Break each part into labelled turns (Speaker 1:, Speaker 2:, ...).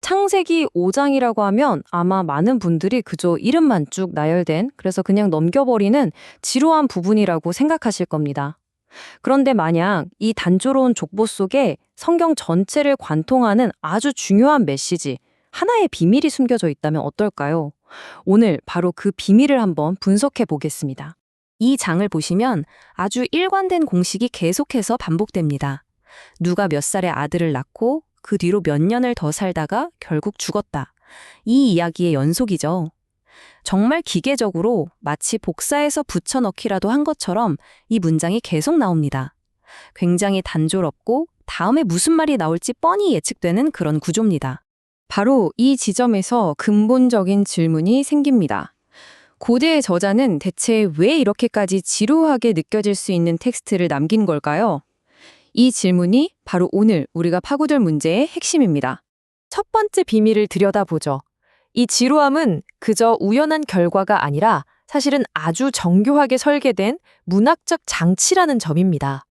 Speaker 1: 창세기 5장이라고 하면 아마 많은 분들이 그저 이름만 쭉 나열된, 그래서 그냥 넘겨버리는 지루한 부분이라고 생각하실 겁니다. 그런데 만약 이 단조로운 족보 속에 성경 전체를 관통하는 아주 중요한 메시지, 하나의 비밀이 숨겨져 있다면 어떨까요? 오늘 바로 그 비밀을 한번 분석해 보겠습니다. 이 장을 보시면 아주 일관된 공식이 계속해서 반복됩니다. 누가 몇 살의 아들을 낳고 그 뒤로 몇 년을 더 살다가 결국 죽었다. 이 이야기의 연속이죠. 정말 기계적으로 마치 복사해서 붙여넣기라도 한 것처럼 이 문장이 계속 나옵니다. 굉장히 단조롭고 다음에 무슨 말이 나올지 뻔히 예측되는 그런 구조입니다. 바로 이 지점에서 근본적인 질문이 생깁니다. 고대의 저자는 대체 왜 이렇게까지 지루하게 느껴질 수 있는 텍스트를 남긴 걸까요? 이 질문이 바로 오늘 우리가 파고들 문제의 핵심입니다. 첫 번째 비밀을 들여다보죠. 이 지루함은 그저 우연한 결과가 아니라 사실은 아주 정교하게 설계된 문학적 장치라는 점입니다.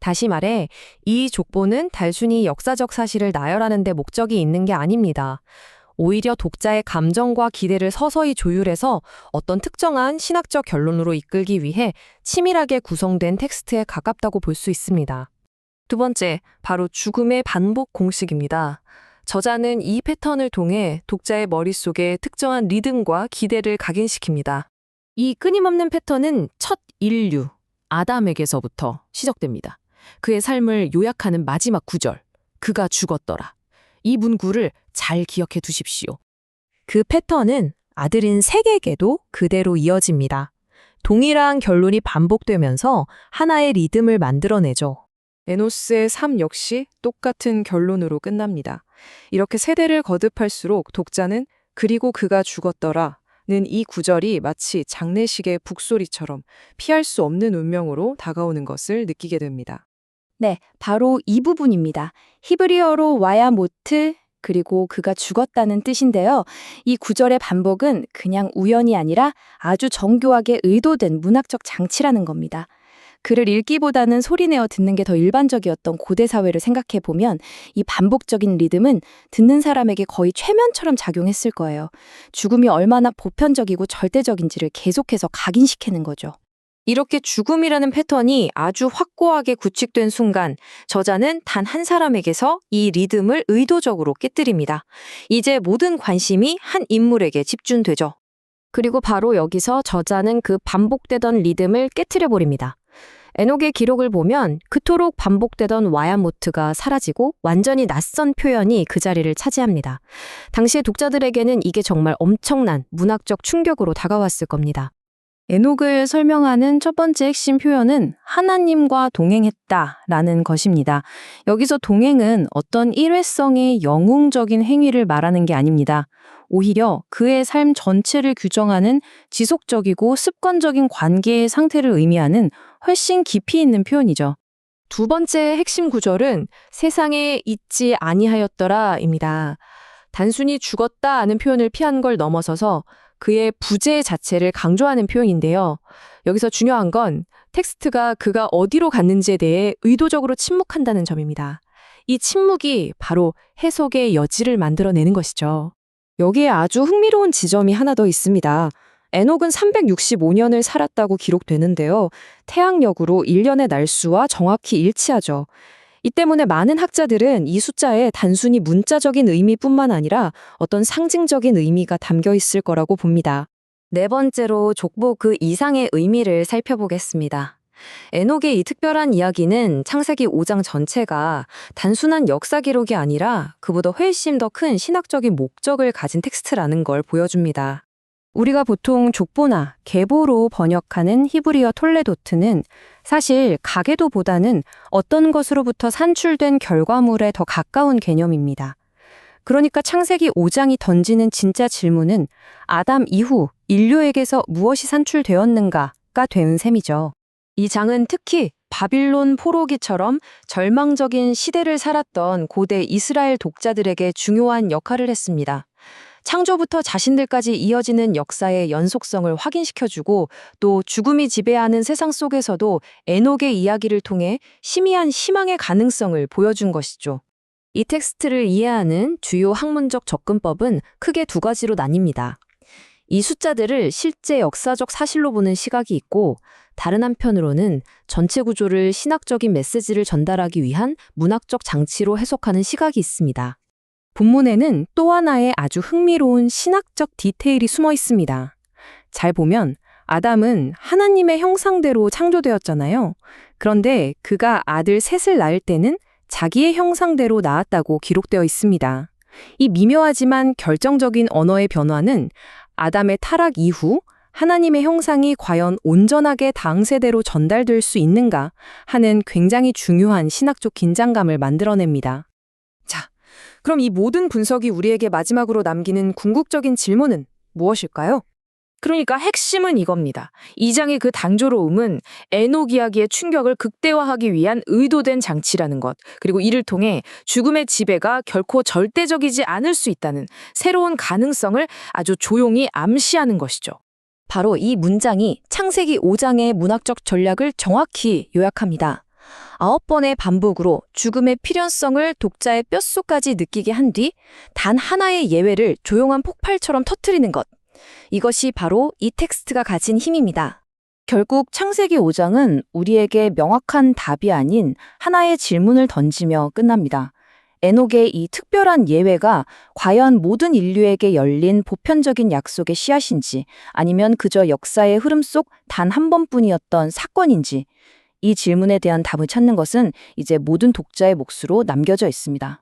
Speaker 1: 다시 말해, 이 족보는 단순히 역사적 사실을 나열하는 데 목적이 있는 게 아닙니다. 오히려 독자의 감정과 기대를 서서히 조율해서 어떤 특정한 신학적 결론으로 이끌기 위해 치밀하게 구성된 텍스트에 가깝다고 볼 수 있습니다. 두 번째, 바로 죽음의 반복 공식입니다. 저자는 이 패턴을 통해 독자의 머릿속에 특정한 리듬과 기대를 각인시킵니다. 이 끊임없는 패턴은 첫 인류, 아담에게서부터 시작됩니다. 그의 삶을 요약하는 마지막 구절, 그가 죽었더라. 이 문구를 잘 기억해 두십시오. 그 패턴은 아들인 셋에게도 그대로 이어집니다. 동일한 결론이 반복되면서 하나의 리듬을 만들어내죠. 에노스의 삶 역시 똑같은 결론으로 끝납니다. 이렇게 세대를 거듭할수록 독자는 그리고 그가 죽었더라는 이 구절이 마치 장례식의 북소리처럼 피할 수 없는 운명으로 다가오는 것을 느끼게 됩니다. 네, 바로 이 부분입니다. 히브리어로 와야모트, 그리고 그가 죽었다는 뜻인데요. 이 구절의 반복은 그냥 우연이 아니라 아주 정교하게 의도된 문학적 장치라는 겁니다. 글을 읽기보다는 소리내어 듣는 게 더 일반적이었던 고대 사회를 생각해 보면 이 반복적인 리듬은 듣는 사람에게 거의 최면처럼 작용했을 거예요. 죽음이 얼마나 보편적이고 절대적인지를 계속해서 각인시키는 거죠. 이렇게 죽음이라는 패턴이 아주 확고하게 구축된 순간 저자는 단 한 사람에게서 이 리듬을 의도적으로 깨뜨립니다. 이제 모든 관심이 한 인물에게 집중되죠. 그리고 바로 여기서 저자는 그 반복되던 리듬을 깨트려버립니다. 에녹의 기록을 보면 그토록 반복되던 와야모트가 사라지고 완전히 낯선 표현이 그 자리를 차지합니다. 당시의 독자들에게는 이게 정말 엄청난 문학적 충격으로 다가왔을 겁니다. 에녹을 설명하는 첫 번째 핵심 표현은 하나님과 동행했다라는 것입니다. 여기서 동행은 어떤 일회성의 영웅적인 행위를 말하는 게 아닙니다. 오히려 그의 삶 전체를 규정하는 지속적이고 습관적인 관계의 상태를 의미하는 훨씬 깊이 있는 표현이죠. 두 번째 핵심 구절은 세상에 있지 아니하였더라입니다. 단순히 죽었다는 표현을 피한 걸 넘어서서 그의 부재 자체를 강조하는 표현인데요. 여기서 중요한 건 텍스트가 그가 어디로 갔는지에 대해 의도적으로 침묵한다는 점입니다. 이 침묵이 바로 해석의 여지를 만들어내는 것이죠. 여기에 아주 흥미로운 지점이 하나 더 있습니다. 에녹은 365년을 살았다고 기록되는데요. 태양력으로 1년의 날수와 정확히 일치하죠. 이 때문에 많은 학자들은 이 숫자에 단순히 문자적인 의미뿐만 아니라 어떤 상징적인 의미가 담겨 있을 거라고 봅니다. 네 번째로 족보 그 이상의 의미를 살펴보겠습니다. 에녹의 이 특별한 이야기는 창세기 5장 전체가 단순한 역사 기록이 아니라 그보다 훨씬 더 큰 신학적인 목적을 가진 텍스트라는 걸 보여줍니다. 우리가 보통 족보나 계보로 번역하는 히브리어 톨레도트는 사실 가계도보다는 어떤 것으로부터 산출된 결과물에 더 가까운 개념입니다. 그러니까 창세기 5장이 던지는 진짜 질문은 아담 이후 인류에게서 무엇이 산출되었는가가 되는 셈이죠. 이 장은 특히 바빌론 포로기처럼 절망적인 시대를 살았던 고대 이스라엘 독자들에게 중요한 역할을 했습니다. 창조부터 자신들까지 이어지는 역사의 연속성을 확인시켜주고 또 죽음이 지배하는 세상 속에서도 에녹의 이야기를 통해 희미한 희망의 가능성을 보여준 것이죠.
Speaker 2: 이 텍스트를 이해하는 주요 학문적 접근법은 크게 두 가지로 나뉩니다. 이 숫자들을 실제 역사적 사실로 보는 시각이 있고, 다른 한편으로는 전체 구조를 신학적인 메시지를 전달하기 위한 문학적 장치로 해석하는 시각이 있습니다.
Speaker 1: 본문에는 또 하나의 아주 흥미로운 신학적 디테일이 숨어 있습니다. 잘 보면 아담은 하나님의 형상대로 창조되었잖아요. 그런데 그가 아들 셋을 낳을 때는 자기의 형상대로 낳았다고 기록되어 있습니다. 이 미묘하지만 결정적인 언어의 변화는 아담의 타락 이후 하나님의 형상이 과연 온전하게 다음 세대로 전달될 수 있는가 하는 굉장히 중요한 신학적 긴장감을 만들어냅니다. 자, 그럼 이 모든 분석이 우리에게 마지막으로 남기는 궁극적인 질문은 무엇일까요?
Speaker 3: 그러니까 핵심은 이겁니다. 2장의 그 단조로움은 에녹 이야기의 충격을 극대화하기 위한 의도된 장치라는 것, 그리고 이를 통해 죽음의 지배가 결코 절대적이지 않을 수 있다는 새로운 가능성을 아주 조용히 암시하는 것이죠.
Speaker 2: 바로 이 문장이 창세기 5장의 문학적 전략을 정확히 요약합니다. 9번의 반복으로 죽음의 필연성을 독자의 뼛속까지 느끼게 한 뒤 단 하나의 예외를 조용한 폭발처럼 터뜨리는 것. 이것이 바로 이 텍스트가 가진 힘입니다. 결국 창세기 5장은 우리에게 명확한 답이 아닌 하나의 질문을 던지며 끝납니다. 에녹의 이 특별한 예외가 과연 모든 인류에게 열린 보편적인 약속의 씨앗인지, 아니면 그저 역사의 흐름 속 단 한 번뿐이었던 사건인지, 이 질문에 대한 답을 찾는 것은 이제 모든 독자의 몫으로 남겨져 있습니다.